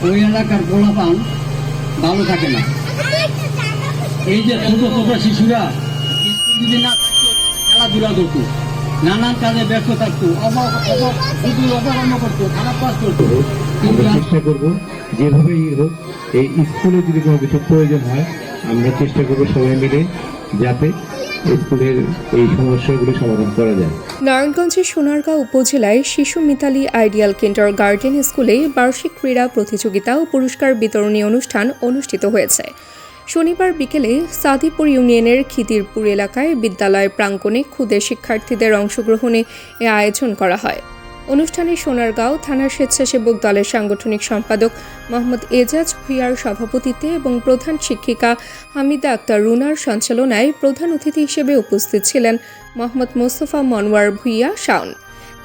ওই এলাকার পোলাপান ভালো থাকে না। এই যে ছোট ছোট শিশুরা স্কুল যদি না থাকতো, খেলাধুলা করতো, নানান কাজে ব্যস্ত থাকতো, অপকর্ম করতো, খারাপ কাজ করতো। আমরা চেষ্টা করব যেভাবেই হোক এই স্কুলে যদি কোনো কিছু প্রয়োজন হয় আমরা চেষ্টা করব সবাই মিলে যাতে স্কুলের এই সমস্যাগুলো সমাধান করা যায়। নারায়ণগঞ্জের সোনারগাঁও উপজেলায় শিশু মিতালি আইডিয়াল কিন্ডার গার্ডেন স্কুলে বার্ষিক ক্রীড়া প্রতিযোগিতা ও পুরস্কার বিতরণী অনুষ্ঠান অনুষ্ঠিত হয়েছে। শনিবার বিকেলে সাদিপুর ইউনিয়নের খিদিরপুর এলাকায় বিদ্যালয় প্রাঙ্গণে ক্ষুদে শিক্ষার্থীদের অংশগ্রহণে এ আয়োজন করা হয়। অনুষ্ঠানে সোনারগাঁও থানার স্বেচ্ছাসেবক দলের সাংগঠনিক সম্পাদক মোহাম্মদ এজাজ ভুঁইয়ার সভাপতিত্বে এবং প্রধান শিক্ষিকা হামিদা আক্তার রুনার সঞ্চালনায় প্রধান অতিথি হিসেবে উপস্থিত ছিলেন মোহাম্মদ মোস্তফা মনোয়ার ভুঁইয়া শাওন।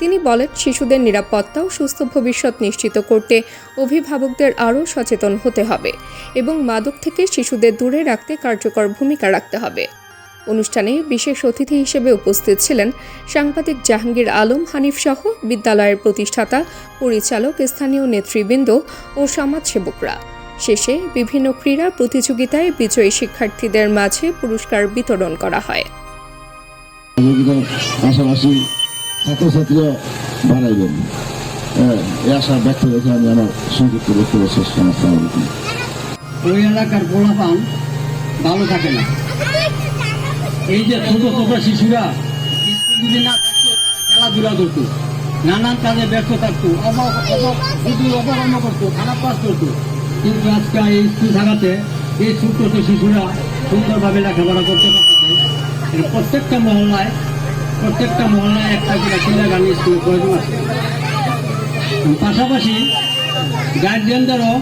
তিনি বলেন, শিশুদের নিরাপত্তা ও সুস্থ ভবিষ্যৎ নিশ্চিত করতে অভিভাবকদের আরও সচেতন হতে হবে এবং মাদক থেকে শিশুদের দূরে রাখতে কার্যকর ভূমিকা রাখতে হবে। অনুষ্ঠানে বিশেষ অতিথি হিসেবে উপস্থিত ছিলেন সাংবাদিক জাহাঙ্গীর আলম হানিফ সহ বিদ্যালয়ের প্রতিষ্ঠাতা, পরিচালক, স্থানীয় নেতৃবৃন্দ ও সমাজসেবকরা। শেষে বিভিন্ন ক্রীড়া প্রতিযোগিতায় বিজয়ী শিক্ষার্থীদের মাঝে পুরস্কার বিতরণ করা হয়। পাশাপাশি ছাত্রছাত্রীরা বাড়াইবেন এই আশা ব্যক্ত রেখে আমি আমার সংক্ষিপ্ত বক্তব্য শেষ করলাম। ওই এলাকার পোলাপান ভালো থাকে না। এই যে ছোট ছোট শিশুরা স্কুল যদি না থাকতো, খেলাধুলা করতো, নানান কাজে ব্যস্ত থাকতো, অপকর্ম করতো, খারাপ কাজ করতো। কিন্তু আজকে এই স্কুল থাকাতে এই ছোট ছোট শিশুরা সুন্দরভাবে লেখাপড়া করতে পারতেছে। প্রত্যেকটা মহল্লায় একটা করে কিন্ডারগার্টেন স্কুলের প্রয়োজন আছে। পাশাপাশি গার্জিয়ানদেরও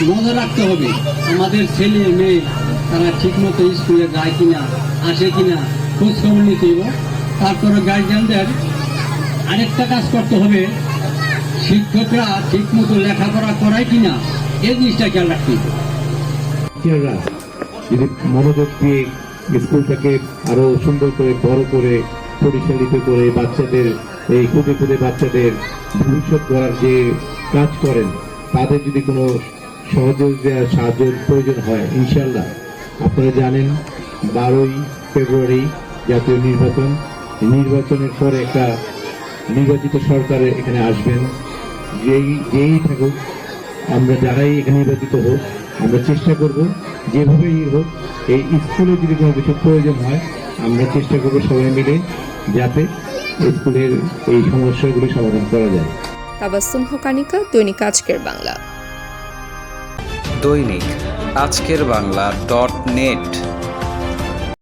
নজর রাখতে হবে, আমাদের ছেলে মেয়ে তারা ঠিকমতো স্কুলে যায় কিনা, আসে কিনা, খোঁজ খবর নিতে হবে। তারপরে গার্জিয়ানদের আরেকটা কাজ করতে হবে, শিক্ষকরা ঠিকমতো লেখাপড়া করায় কিনা এই জিনিসটা খেয়াল রাখতে হবে। যদি মনোযোগ দিয়ে স্কুলটাকে আরো সুন্দর করে বড় করে পরিচালিত করে বাচ্চাদের এই খুদে বাচ্চাদের ভবিষ্যৎ গড়ার যে কাজ করেন, তাদের যদি কোনো সাহায্যের প্রয়োজন হয়, ইনশাল্লাহ আপনারা জানেন 12ই ফেব্রুয়ারি জাতীয় নির্বাচনের পরে একটা নির্বাচিত সরকার এখানে আসবেন। যেই থাকুক, আমরা যারাই এখানে নির্বাচিত হোক, আমরা চেষ্টা করব যেভাবেই হোক এই স্কুলে যদি কোনো কিছু প্রয়োজন হয় আমরা চেষ্টা করব সবাই মিলে যাতে স্কুলের এই সমস্যাগুলি সমাধান করা যায়। তাবাসসুম হকানিকা, দৈনিক আজকের বাংলা। দৈনিক আজকের বাংলা .net